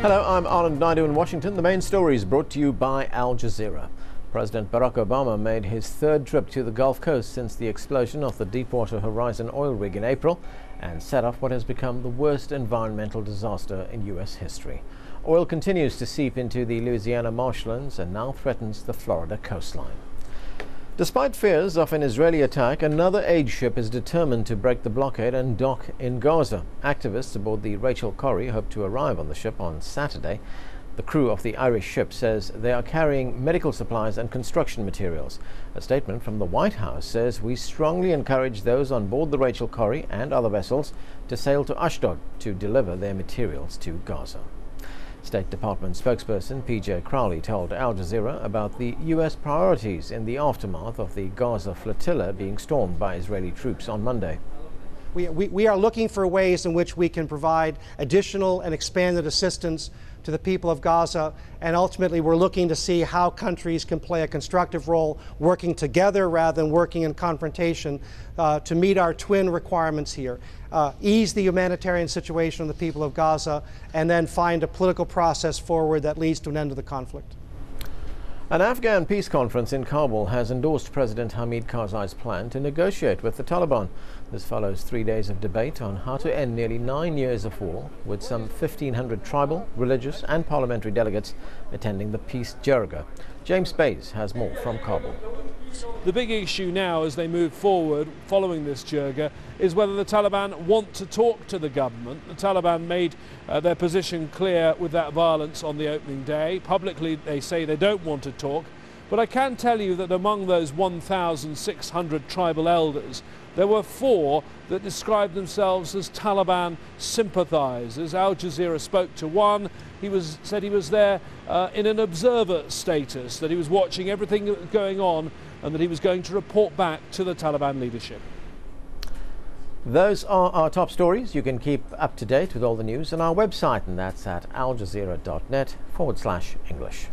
Hello, I'm Anand Naidu in Washington. The main stories brought to you by Al Jazeera. President Barack Obama made his third trip to the Gulf Coast since the explosion of the Deepwater Horizon oil rig in April and set off what has become the worst environmental disaster in U.S. history. Oil continues to seep into the Louisiana marshlands and now threatens the Florida coastline. Despite fears of an Israeli attack, another aid ship is determined to break the blockade and dock in Gaza. Activists aboard the Rachel Corrie hope to arrive on the ship on Saturday. The crew of the Irish ship says they are carrying medical supplies and construction materials. A statement from the White House says we strongly encourage those on board the Rachel Corrie and other vessels to sail to Ashdod to deliver their materials to Gaza. State Department spokesperson P.J. Crowley told Al Jazeera about the U.S. priorities in the aftermath of the Gaza flotilla being stormed by Israeli troops on Monday. We are looking for ways in which we can provide additional and expanded assistance to the people of Gaza, and ultimately we're looking to see how countries can play a constructive role working together rather than working in confrontation to meet our twin requirements here. Ease the humanitarian situation of the people of Gaza and then find a political process forward that leads to an end to the conflict. An Afghan peace conference in Kabul has endorsed President Hamid Karzai's plan to negotiate with the Taliban. This follows 3 days of debate on how to end nearly 9 years of war, with some 1,500 tribal, religious and parliamentary delegates attending the peace jirga. James Bays has more from Kabul. The big issue now as they move forward following this jirga is whether the Taliban want to talk to the government. The Taliban made their position clear with that violence on the opening day. Publicly they say they don't want to talk, but I can tell you that among those 1,600 tribal elders there were 4 that described themselves as Taliban sympathizers. Al Jazeera spoke to one. Said he was there in an observer status, that he was watching everything that was going on and that he was going to report back to the Taliban leadership. Those are our top stories. You can keep up to date with all the news on our website, and that's at aljazeera.net/English.